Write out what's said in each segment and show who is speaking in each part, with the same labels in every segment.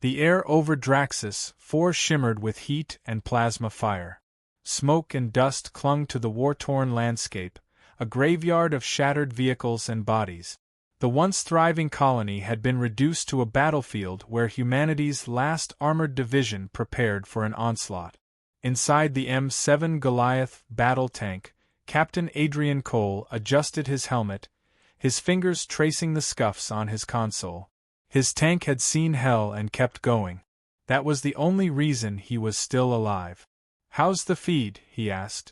Speaker 1: The air over Draxus 4 shimmered with heat and plasma fire. Smoke and dust clung to the war-torn landscape, a graveyard of shattered vehicles and bodies. The once thriving colony had been reduced to a battlefield where humanity's last armored division prepared for an onslaught. Inside the M7 Goliath battle tank, Captain Adrian Cole adjusted his helmet, his fingers tracing the scuffs on his console. His tank had seen hell and kept going. That was the only reason he was still alive. "How's the feed?" he asked.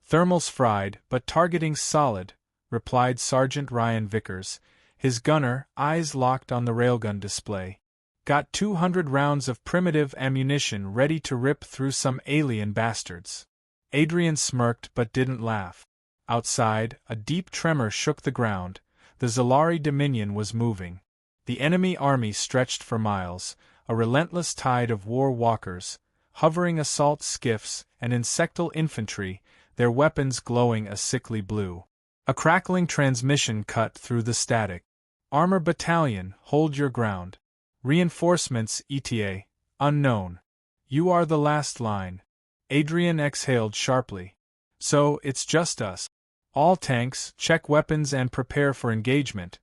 Speaker 1: "Thermals fried, but targeting solid," replied Sergeant Ryan Vickers, his gunner, eyes locked on the railgun display. "Got 200 rounds of primitive ammunition ready to rip through some alien bastards." Adrian smirked but didn't laugh. Outside, a deep tremor shook the ground. The Xelari Dominion was moving. The enemy army stretched for miles, a relentless tide of war walkers, hovering assault skiffs and insectal infantry, their weapons glowing a sickly blue. A crackling transmission cut through the static. "Armor Battalion, hold your ground. Reinforcements ETA, unknown. You are the last line." Adrian exhaled sharply. "So, it's just us. All tanks, check weapons and prepare for engagement,"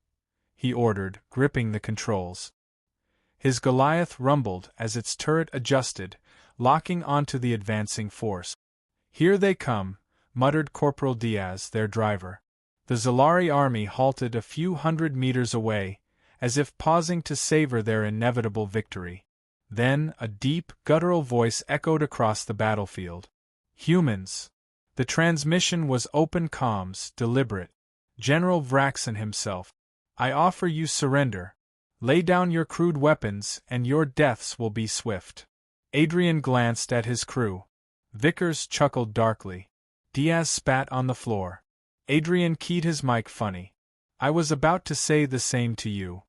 Speaker 1: he ordered, gripping the controls. His Goliath rumbled as its turret adjusted, locking onto the advancing force. "Here they come," muttered Corporal Diaz, their driver. The Xelari army halted a few hundred meters away, as if pausing to savor their inevitable victory. Then, a deep, guttural voice echoed across the battlefield. "Humans!" The transmission was open comms, deliberate. General Vraxen himself. "I offer you surrender. Lay down your crude weapons, and your deaths will be swift." Adrian glanced at his crew. Vickers chuckled darkly. Diaz spat on the floor. Adrian keyed his mic funny. "I was about to say the same to you."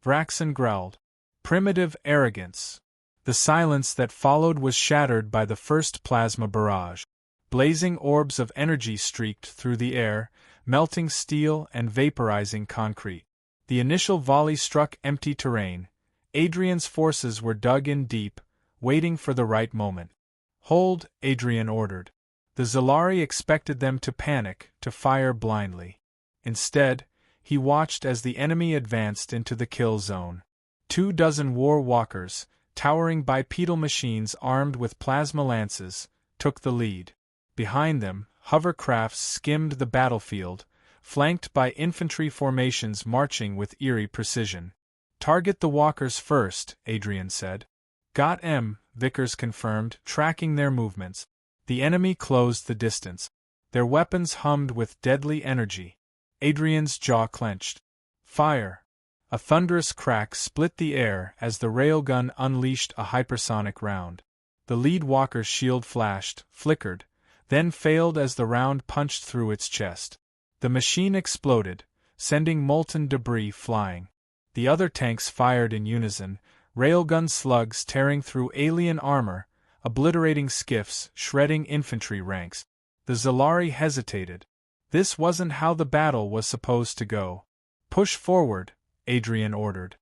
Speaker 1: Vraxen growled. "Primitive arrogance." The silence that followed was shattered by the first plasma barrage. Blazing orbs of energy streaked through the air, melting steel and vaporizing concrete. The initial volley struck empty terrain. Adrian's forces were dug in deep, waiting for the right moment. "Hold," Adrian ordered. The Xelari expected them to panic, to fire blindly. Instead, he watched as the enemy advanced into the kill zone. 24 war walkers, towering bipedal machines armed with plasma lances, took the lead. Behind them, hovercrafts skimmed the battlefield, flanked by infantry formations marching with eerie precision. "Target the walkers first," Adrian said. "Got 'em," Vickers confirmed, tracking their movements. The enemy closed the distance. Their weapons hummed with deadly energy. Adrian's jaw clenched. "Fire!" A thunderous crack split the air as the railgun unleashed a hypersonic round. The lead walker's shield flashed, flickered, then failed as the round punched through its chest. The machine exploded, sending molten debris flying. The other tanks fired in unison, railgun slugs tearing through alien armor, obliterating skiffs, shredding infantry ranks. The Xelari hesitated. This wasn't how the battle was supposed to go. "Push forward," Adrian ordered.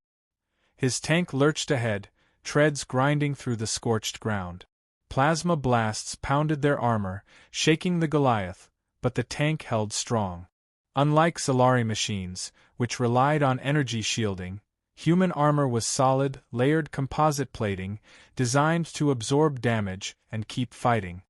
Speaker 1: His tank lurched ahead, treads grinding through the scorched ground. Plasma blasts pounded their armor, shaking the Goliath, but the tank held strong. Unlike Xelari machines, which relied on energy shielding, human armor was solid, layered composite plating, designed to absorb damage and keep fighting.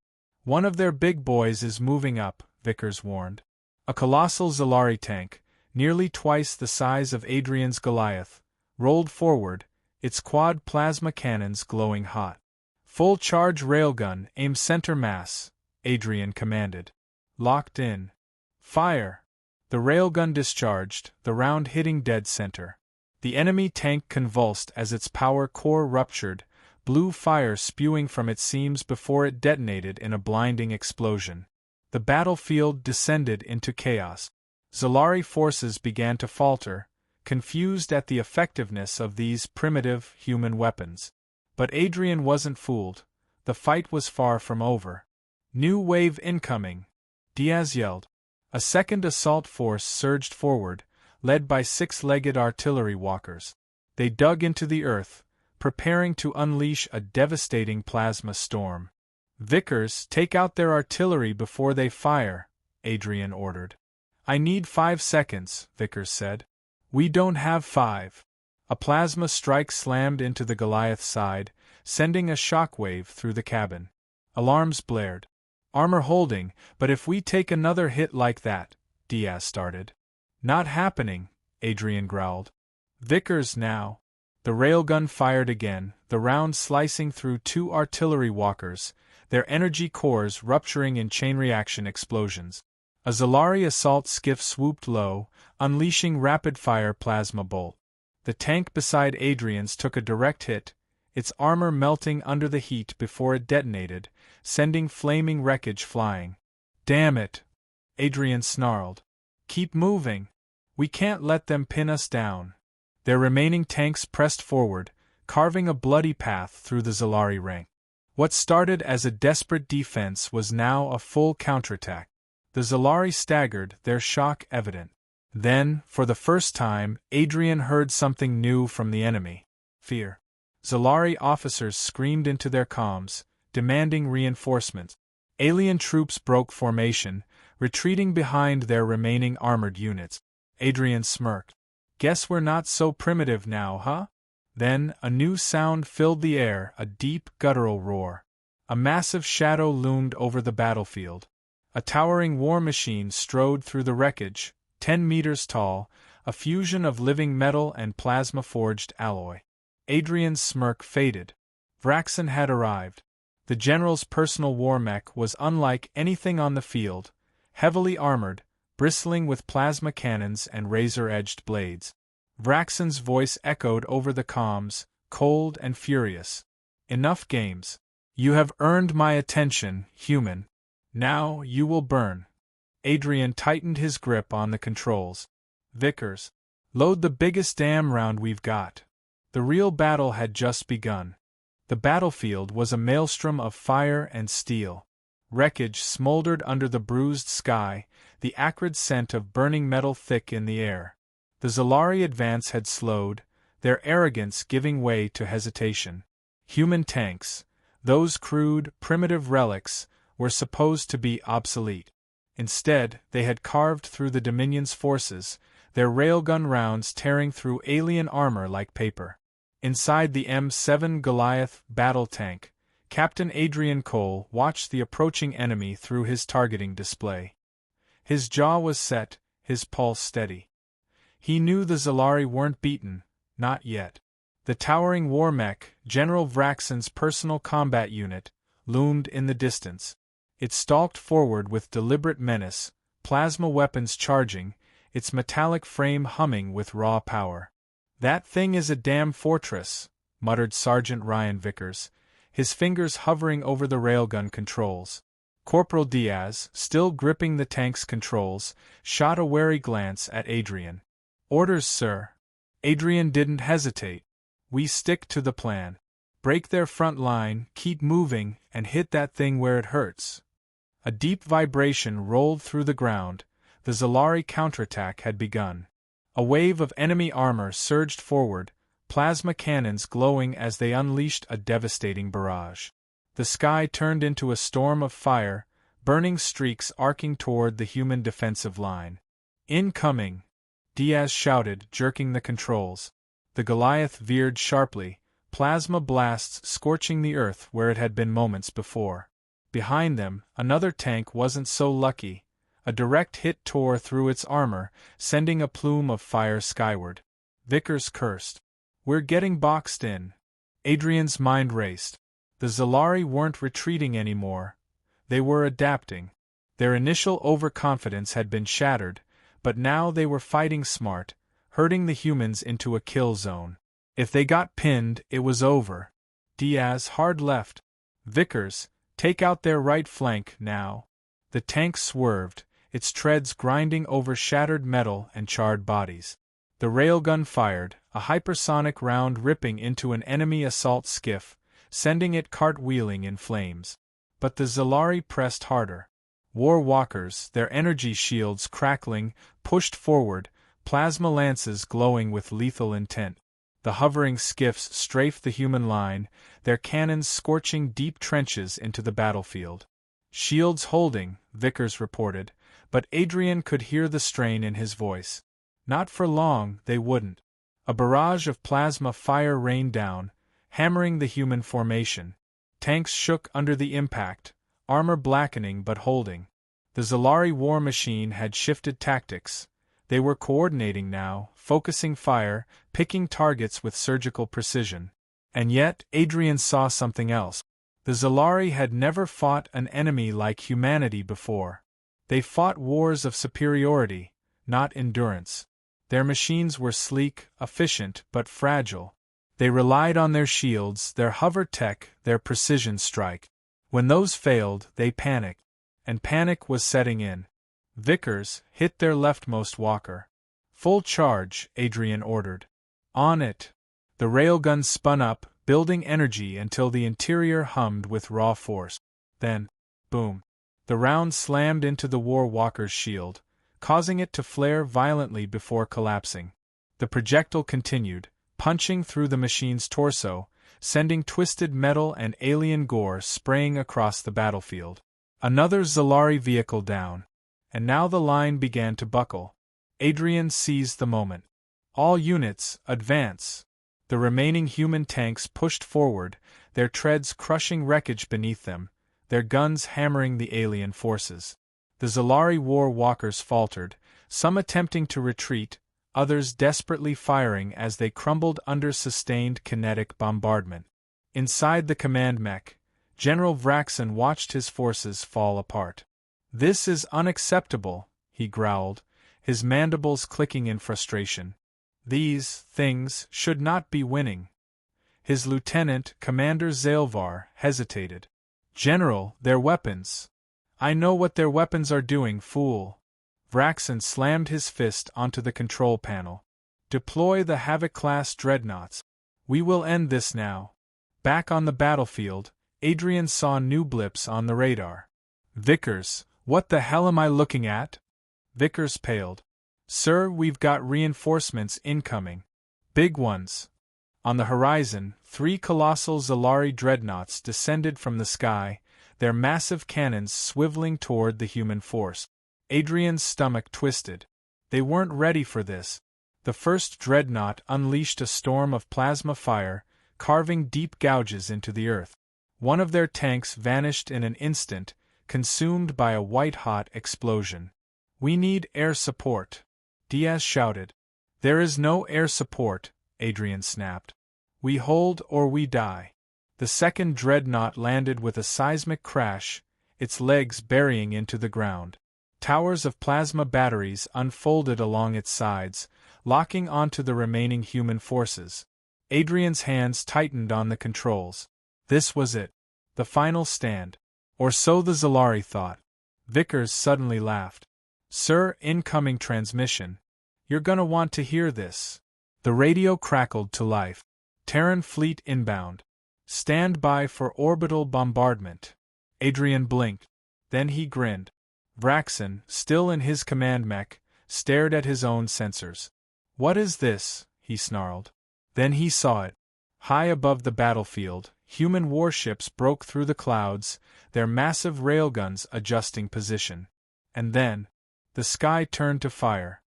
Speaker 1: "One of their big boys is moving up," Vickers warned. A colossal Xelari tank, nearly twice the size of Adrian's Goliath, rolled forward, its quad plasma cannons glowing hot. "Full charge railgun, aim center mass," Adrian commanded. "Locked in. Fire!" The railgun discharged, the round hitting dead center. The enemy tank convulsed as its power core ruptured, blue fire spewing from its seams before it detonated in a blinding explosion. The battlefield descended into chaos. Xelari forces began to falter, confused at the effectiveness of these primitive, human weapons. But Adrian wasn't fooled. The fight was far from over. "New wave incoming!" Diaz yelled. A second assault force surged forward, led by six-legged artillery walkers. They dug into the earth, preparing to unleash a devastating plasma storm. "Vickers, take out their artillery before they fire," Adrian ordered. "I need 5 seconds," Vickers said. "We don't have 5. A plasma strike slammed into the Goliath's side, sending a shockwave through the cabin. Alarms blared. "Armor holding, but if we take another hit like that," Diaz started. "Not happening," Adrian growled. "Vickers, now." The railgun fired again, the round slicing through 2 artillery walkers, their energy cores rupturing in chain reaction explosions. A Xelari assault skiff swooped low, unleashing rapid-fire plasma bolt. The tank beside Adrian's took a direct hit, its armor melting under the heat before it detonated, sending flaming wreckage flying. "Damn it!" Adrian snarled. "Keep moving. We can't let them pin us down." Their remaining tanks pressed forward, carving a bloody path through the Xelari rank. What started as a desperate defense was now a full counterattack. The Xelari staggered, their shock evident. Then, for the first time, Adrian heard something new from the enemy. Fear. Xelari officers screamed into their comms, demanding reinforcements. Alien troops broke formation, retreating behind their remaining armored units. Adrian smirked. "Guess we're not so primitive now, huh?" Then, a new sound filled the air, a deep, guttural roar. A massive shadow loomed over the battlefield. A towering war machine strode through the wreckage, 10 meters tall, a fusion of living metal and plasma-forged alloy. Adrian's smirk faded. Vraxen had arrived. The general's personal war mech was unlike anything on the field, heavily armored, bristling with plasma cannons and razor-edged blades. Vraxen's voice echoed over the comms, cold and furious. "Enough games. You have earned my attention, human. Now you will burn." Adrian tightened his grip on the controls. "Vickers, load the biggest damn round we've got." The real battle had just begun. The battlefield was a maelstrom of fire and steel. Wreckage smoldered under the bruised sky, the acrid scent of burning metal thick in the air. The Xelari advance had slowed, their arrogance giving way to hesitation. Human tanks, those crude, primitive relics, were supposed to be obsolete. Instead, they had carved through the Dominion's forces, their railgun rounds tearing through alien armor like paper. Inside the M7 Goliath battle tank, Captain Adrian Cole watched the approaching enemy through his targeting display. His jaw was set, his pulse steady. He knew the Xelari weren't beaten, not yet. The towering war mech, General Vraxen's personal combat unit, loomed in the distance. It stalked forward with deliberate menace, plasma weapons charging, its metallic frame humming with raw power. "That thing is a damn fortress," muttered Sergeant Ryan Vickers, his fingers hovering over the railgun controls. Corporal Diaz, still gripping the tank's controls, shot a wary glance at Adrian. "Orders, sir." Adrian didn't hesitate. "We stick to the plan. Break their front line, keep moving, and hit that thing where it hurts." A deep vibration rolled through the ground. The Xelari counterattack had begun. A wave of enemy armor surged forward, plasma cannons glowing as they unleashed a devastating barrage. The sky turned into a storm of fire, burning streaks arcing toward the human defensive line. "Incoming!" Diaz shouted, jerking the controls. The Goliath veered sharply, plasma blasts scorching the earth where it had been moments before. Behind them, another tank wasn't so lucky. A direct hit tore through its armor, sending a plume of fire skyward. Vickers cursed. "We're getting boxed in." Adrian's mind raced. The Xelari weren't retreating anymore. They were adapting. Their initial overconfidence had been shattered, but now they were fighting smart, herding the humans into a kill zone. If they got pinned, it was over. Diaz hard left. "Vickers, take out their right flank, now." The tank swerved, its treads grinding over shattered metal and charred bodies. The railgun fired, a hypersonic round ripping into an enemy assault skiff, sending it cartwheeling in flames. But the Xelari pressed harder. War walkers, their energy shields crackling, pushed forward, plasma lances glowing with lethal intent. The hovering skiffs strafed the human line, their cannons scorching deep trenches into the battlefield. "Shields holding," Vickers reported, but Adrian could hear the strain in his voice. Not for long, they wouldn't. A barrage of plasma fire rained down, hammering the human formation. Tanks shook under the impact, armor blackening but holding. The Xelari war machine had shifted tactics. They were coordinating now, focusing fire, picking targets with surgical precision. And yet, Adrian saw something else. The Xelari had never fought an enemy like humanity before. They fought wars of superiority, not endurance. Their machines were sleek, efficient, but fragile. They relied on their shields, their hover tech, their precision strike. When those failed, they panicked. And panic was setting in. Vickers hit their leftmost walker. "Full charge," Adrian ordered. "On it." The railgun spun up, building energy until the interior hummed with raw force. Then, boom. The round slammed into the war walker's shield, causing it to flare violently before collapsing. The projectile continued, punching through the machine's torso, sending twisted metal and alien gore spraying across the battlefield. Another Xelari vehicle down. And now the line began to buckle. Adrian seized the moment. "All units, advance!" The remaining human tanks pushed forward, their treads crushing wreckage beneath them, their guns hammering the alien forces. The Xelari war walkers faltered, some attempting to retreat, others desperately firing as they crumbled under sustained kinetic bombardment. Inside the command mech, General Vraxen watched his forces fall apart. "This is unacceptable," he growled, his mandibles clicking in frustration. "These things should not be winning." His lieutenant, Commander Xelvar, hesitated. "General, their weapons." "I know what their weapons are doing, fool." Vraxen slammed his fist onto the control panel. "Deploy the Havoc-class dreadnoughts. We will end this now." Back on the battlefield, Adrian saw new blips on the radar. "Vickers, what the hell am I looking at?" Vickers paled. "Sir, we've got reinforcements incoming. Big ones." On the horizon, 3 colossal Xelari dreadnoughts descended from the sky, their massive cannons swiveling toward the human force. Adrian's stomach twisted. They weren't ready for this. The first dreadnought unleashed a storm of plasma fire, carving deep gouges into the earth. One of their tanks vanished in an instant, consumed by a white-hot explosion. "We need air support," Diaz shouted. "There is no air support," Adrian snapped. "We hold or we die." The second dreadnought landed with a seismic crash, its legs burying into the ground. Towers of plasma batteries unfolded along its sides, locking onto the remaining human forces. Adrian's hands tightened on the controls. This was it. The final stand. Or so the Xelari thought. Vickers suddenly laughed. "Sir, incoming transmission. You're gonna want to hear this." The radio crackled to life. "Terran fleet inbound. Stand by for orbital bombardment." Adrian blinked. Then he grinned. Vraxen, still in his command mech, stared at his own sensors. "What is this?" he snarled. Then he saw it. High above the battlefield, human warships broke through the clouds, their massive railguns adjusting position. And then, the sky turned to fire.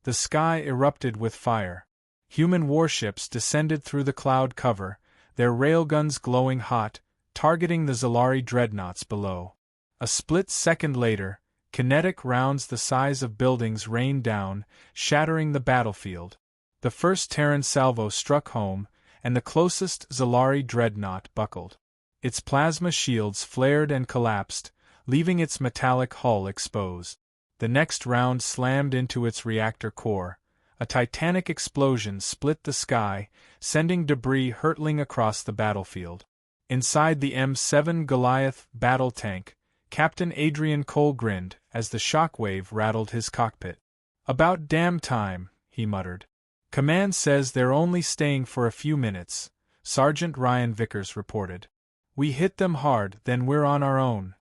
Speaker 1: The sky erupted with fire. Human warships descended through the cloud cover, their railguns glowing hot, targeting the Xelari dreadnoughts below. A split second later, kinetic rounds the size of buildings rained down, shattering the battlefield. The first Terran salvo struck home, and the closest Xelari dreadnought buckled. Its plasma shields flared and collapsed, leaving its metallic hull exposed. The next round slammed into its reactor core. A titanic explosion split the sky, sending debris hurtling across the battlefield. Inside the M7 Goliath battle tank, Captain Adrian Cole grinned as the shockwave rattled his cockpit. "About damn time," he muttered. "Command says they're only staying for a few minutes," Sergeant Ryan Vickers reported. "We hit them hard, then we're on our own."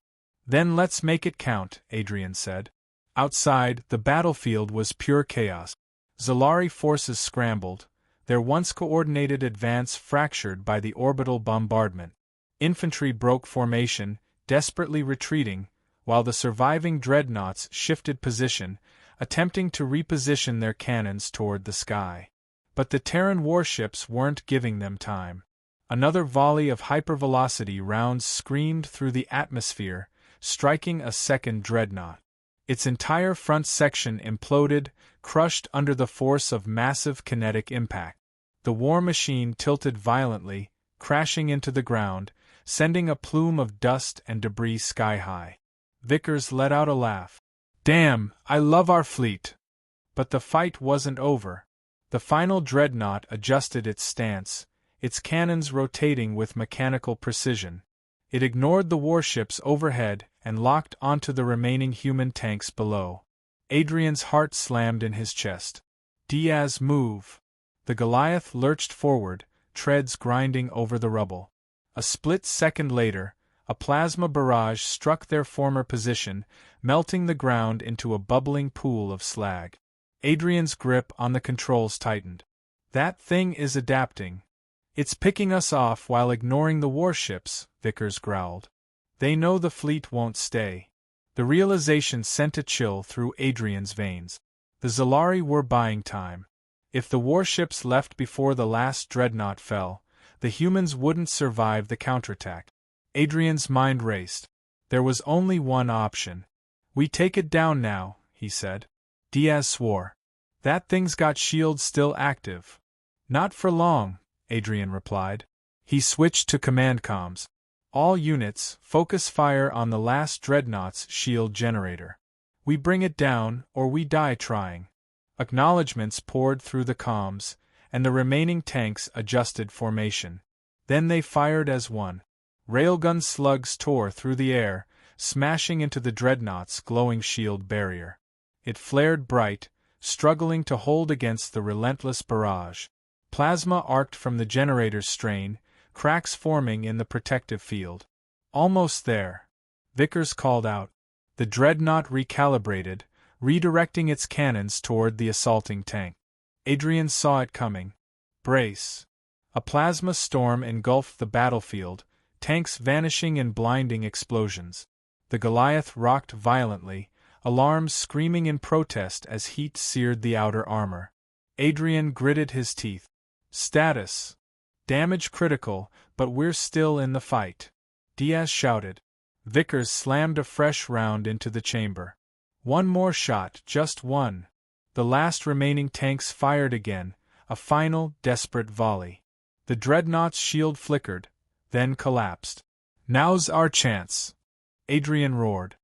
Speaker 1: "Then let's make it count," Adrian said. Outside, the battlefield was pure chaos. Xelari forces scrambled, their once coordinated advance fractured by the orbital bombardment. Infantry broke formation, desperately retreating, while the surviving dreadnoughts shifted position, attempting to reposition their cannons toward the sky. But the Terran warships weren't giving them time. Another volley of hypervelocity rounds screamed through the atmosphere, striking a second dreadnought. Its entire front section imploded, crushed under the force of massive kinetic impact. The war machine tilted violently, crashing into the ground, sending a plume of dust and debris sky-high. Vickers let out a laugh. "Damn, I love our fleet!" But the fight wasn't over. The final dreadnought adjusted its stance, its cannons rotating with mechanical precision. It ignored the warships overhead and locked onto the remaining human tanks below. Adrian's heart slammed in his chest. "Diaz, move!" The Goliath lurched forward, treads grinding over the rubble. A split second later, a plasma barrage struck their former position, melting the ground into a bubbling pool of slag. Adrian's grip on the controls tightened. "That thing is adapting. It's picking us off while ignoring the warships," Vickers growled. "They know the fleet won't stay." The realization sent a chill through Adrian's veins. The Xelari were buying time. If the warships left before the last dreadnought fell, the humans wouldn't survive the counterattack. Adrian's mind raced. There was only one option. "We take it down now," he said. Diaz swore. "That thing's got shields still active." "Not for long," Adrian replied. He switched to command comms. "All units, focus fire on the last dreadnought's shield generator. We bring it down, or we die trying." Acknowledgements poured through the comms, and the remaining tanks adjusted formation. Then they fired as one. Railgun slugs tore through the air, smashing into the dreadnought's glowing shield barrier. It flared bright, struggling to hold against the relentless barrage. Plasma arced from the generator's strain, cracks forming in the protective field. "Almost there," Vickers called out. The dreadnought recalibrated, redirecting its cannons toward the assaulting tank. Adrian saw it coming. "Brace!" A plasma storm engulfed the battlefield, tanks vanishing in blinding explosions. The Goliath rocked violently, alarms screaming in protest as heat seared the outer armor. Adrian gritted his teeth. "Status. Damage critical, but we're still in the fight," Diaz shouted. Vickers slammed a fresh round into the chamber. "One more shot, just one." The last remaining tanks fired again, a final, desperate volley. The dreadnought's shield flickered, then collapsed. "Now's our chance," Adrian roared.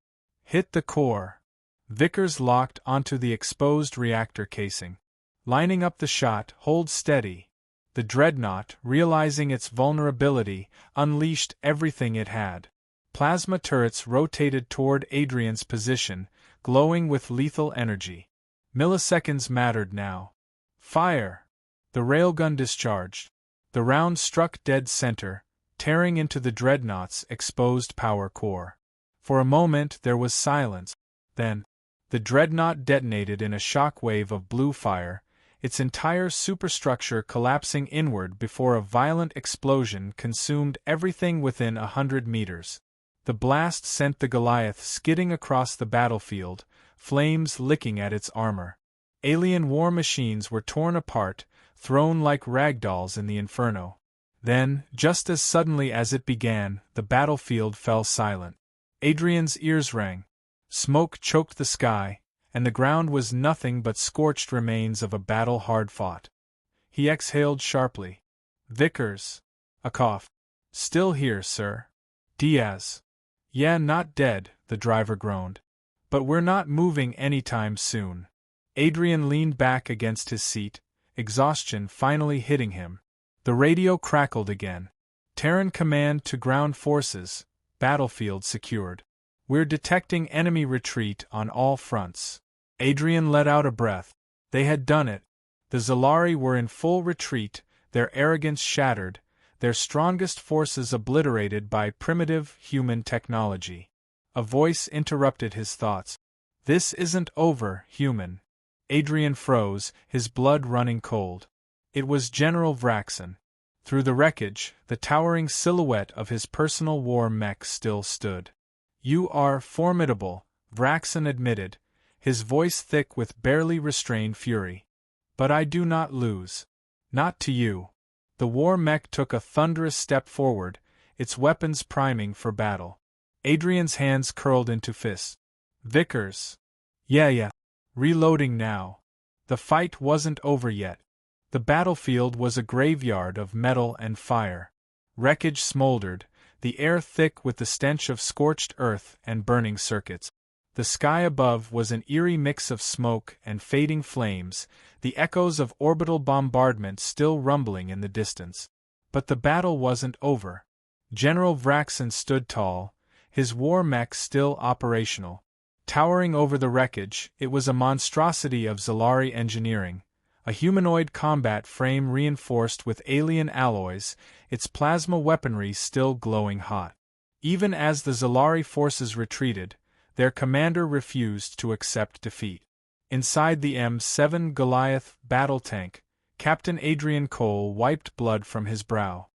Speaker 1: "Hit the core." Vickers locked onto the exposed reactor casing. Lining up the shot, "Hold steady." The dreadnought, realizing its vulnerability, unleashed everything it had. Plasma turrets rotated toward Adrian's position, glowing with lethal energy. Milliseconds mattered now. "Fire!" The railgun discharged. The round struck dead center, tearing into the dreadnought's exposed power core. For a moment there was silence. Then, the dreadnought detonated in a shock wave of blue fire, its entire superstructure collapsing inward before a violent explosion consumed everything within 100 meters. The blast sent the Goliath skidding across the battlefield, flames licking at its armor. Alien war machines were torn apart, thrown like ragdolls in the inferno. Then, just as suddenly as it began, the battlefield fell silent. Adrian's ears rang. Smoke choked the sky, and the ground was nothing but scorched remains of a battle hard fought. He exhaled sharply. "Vickers." A cough. "Still here, sir." "Diaz." "Yeah, not dead," the driver groaned. "But we're not moving anytime soon." Adrian leaned back against his seat, exhaustion finally hitting him. The radio crackled again. "Terran command to ground forces, battlefield secured. We're detecting enemy retreat on all fronts." Adrian let out a breath. They had done it. The Xelari were in full retreat, their arrogance shattered, their strongest forces obliterated by primitive human technology. A voice interrupted his thoughts. "This isn't over, human." Adrian froze, his blood running cold. It was General Vraxen. Through the wreckage, the towering silhouette of his personal war mech still stood. "You are formidable," Vraxen admitted, his voice thick with barely restrained fury. "But I do not lose. Not to you." The war mech took a thunderous step forward, its weapons priming for battle. Adrian's hands curled into fists. "Vickers." Yeah. Reloading now. The fight wasn't over yet. The battlefield was a graveyard of metal and fire. Wreckage smoldered, the air thick with the stench of scorched earth and burning circuits. The sky above was an eerie mix of smoke and fading flames, the echoes of orbital bombardment still rumbling in the distance. But the battle wasn't over. General Vraxen stood tall, his war mech still operational. Towering over the wreckage, it was a monstrosity of Xelari engineering, a humanoid combat frame reinforced with alien alloys, its plasma weaponry still glowing hot. Even as the Xelari forces retreated, their commander refused to accept defeat. Inside the M7 Goliath battle tank, Captain Adrian Cole wiped blood from his brow.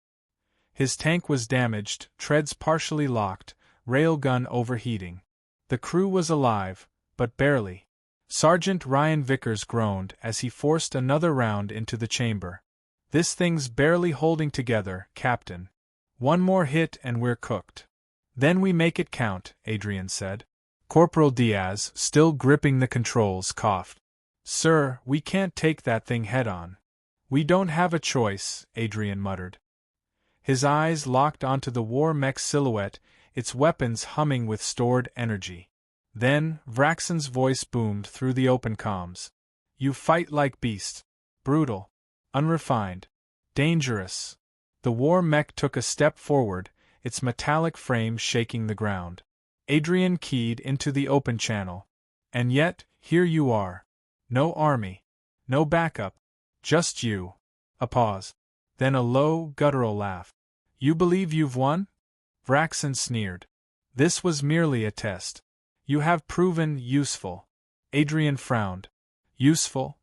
Speaker 1: His tank was damaged, treads partially locked, railgun overheating. The crew was alive, but barely. Sergeant Ryan Vickers groaned as he forced another round into the chamber. "This thing's barely holding together, Captain. One more hit and we're cooked." "Then we make it count," Adrian said. Corporal Diaz, still gripping the controls, coughed. "Sir, we can't take that thing head-on." "We don't have a choice," Adrian muttered. His eyes locked onto the war mech silhouette, its weapons humming with stored energy. Then, Vraxen's voice boomed through the open comms. "You fight like beasts. Brutal. Unrefined. Dangerous." The war mech took a step forward, its metallic frame shaking the ground. Adrian keyed into the open channel. "And yet, here you are. No army. No backup. Just you." A pause. Then a low, guttural laugh. "You believe you've won?" Vraxen sneered. "This was merely a test. You have proven useful." Adrian frowned. "Useful?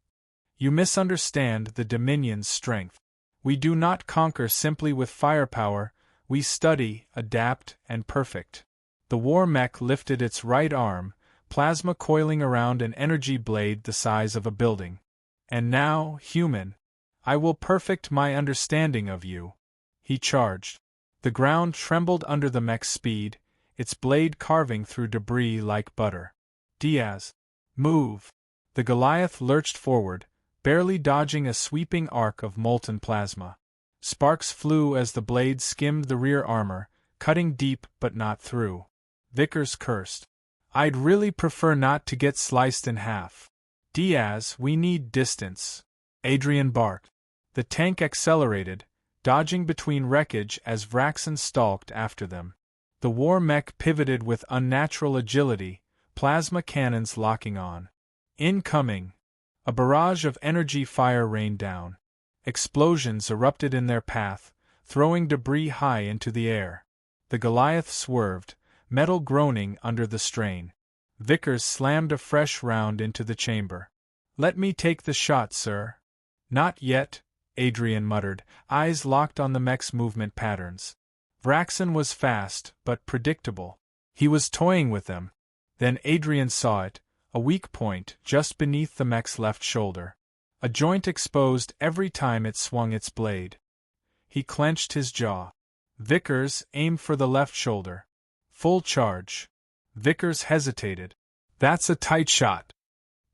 Speaker 1: You misunderstand the Dominion's strength. We do not conquer simply with firepower, we study, adapt, and perfect." The war mech lifted its right arm, plasma coiling around an energy blade the size of a building. "And now, human, I will perfect my understanding of you." He charged. The ground trembled under the mech's speed, its blade carving through debris like butter. "Diaz, move!" The Goliath lurched forward, barely dodging a sweeping arc of molten plasma. Sparks flew as the blade skimmed the rear armor, cutting deep but not through. Vickers cursed. "I'd really prefer not to get sliced in half." "Diaz, we need distance," Adrian barked. The tank accelerated, dodging between wreckage as Vraxen stalked after them. The war mech pivoted with unnatural agility, plasma cannons locking on. Incoming! A barrage of energy fire rained down. Explosions erupted in their path, throwing debris high into the air. The Goliath swerved, metal groaning under the strain. Vickers slammed a fresh round into the chamber. "Let me take the shot, sir." "Not yet," Adrian muttered, eyes locked on the mech's movement patterns. Vraxen was fast, but predictable. He was toying with them. Then Adrian saw it, a weak point just beneath the mech's left shoulder. A joint exposed every time it swung its blade. He clenched his jaw. Vickers aimed for the left shoulder. Full charge. Vickers hesitated. "That's a tight shot."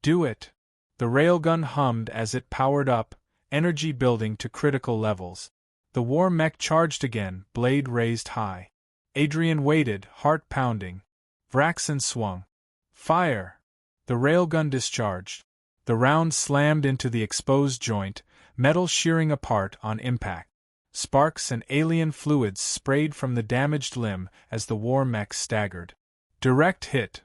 Speaker 1: "Do it." The railgun hummed as it powered up, energy building to critical levels. The war mech charged again, blade raised high. Adrian waited, heart pounding. Vraxen swung. "Fire!" The railgun discharged. The round slammed into the exposed joint, metal shearing apart on impact. Sparks and alien fluids sprayed from the damaged limb as the war mech staggered. "Direct hit!"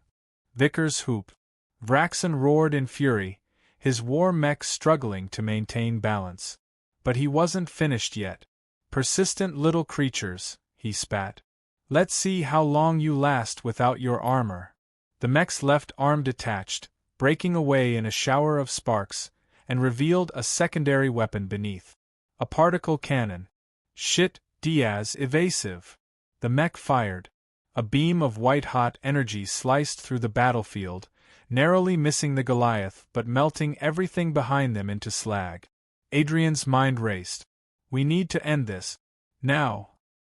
Speaker 1: Vickers whooped. Vraxen roared in fury, his war mech struggling to maintain balance. But he wasn't finished yet. "Persistent little creatures," he spat. "Let's see how long you last without your armor." The mech's left arm detached, breaking away in a shower of sparks, and revealed a secondary weapon beneath. A particle cannon. Shit, Diaz, evasive. The mech fired. A beam of white-hot energy sliced through the battlefield, narrowly missing the Goliath but melting everything behind them into slag. Adrian's mind raced. We need to end this. Now.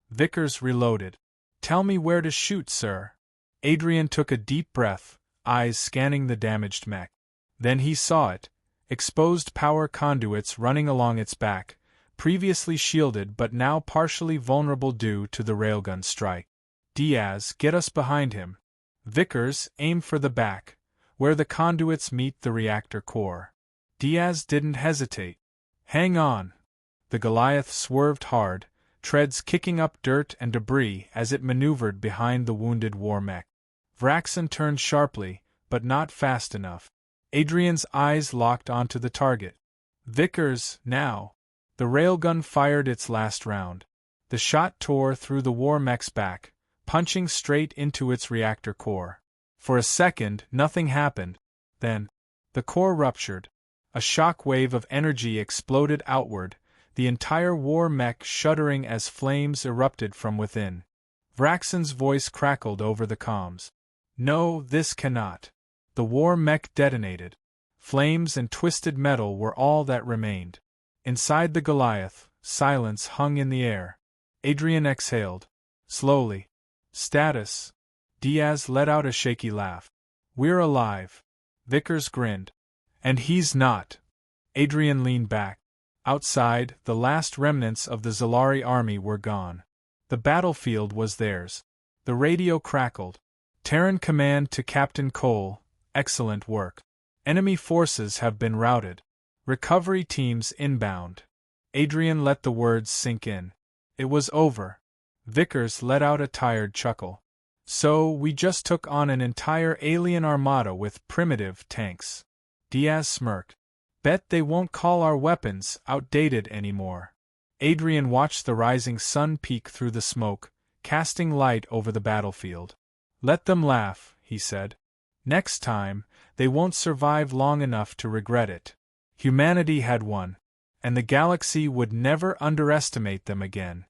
Speaker 1: Vickers reloaded. Tell me where to shoot, sir. Adrian took a deep breath, eyes scanning the damaged mech. Then he saw it. Exposed power conduits running along its back, previously shielded but now partially vulnerable due to the railgun strike. Diaz, get us behind him. Vickers, aim for the back, where the conduits meet the reactor core. Diaz didn't hesitate. Hang on. The Goliath swerved hard, treads kicking up dirt and debris as it maneuvered behind the wounded war mech. Vraxen turned sharply, but not fast enough. Adrian's eyes locked onto the target. Vickers, now. The railgun fired its last round. The shot tore through the war mech's back, punching straight into its reactor core. For a second, nothing happened. Then, the core ruptured. A shock wave of energy exploded outward, the entire war mech shuddering as flames erupted from within. Vraxen's voice crackled over the comms. No, this cannot. The war mech detonated. Flames and twisted metal were all that remained. Inside the Goliath, silence hung in the air. Adrian exhaled. Slowly. Status. Diaz let out a shaky laugh. We're alive. Vickers grinned. And he's not. Adrian leaned back. Outside, the last remnants of the Xelari army were gone. The battlefield was theirs. The radio crackled. Terran command to Captain Cole, excellent work. Enemy forces have been routed. Recovery teams inbound. Adrian let the words sink in. It was over. Vickers let out a tired chuckle. So, we just took on an entire alien armada with primitive tanks. Diaz smirked. Bet they won't call our weapons outdated anymore. Adrian watched the rising sun peek through the smoke, casting light over the battlefield. Let them laugh, he said. Next time, they won't survive long enough to regret it. Humanity had won, and the galaxy would never underestimate them again.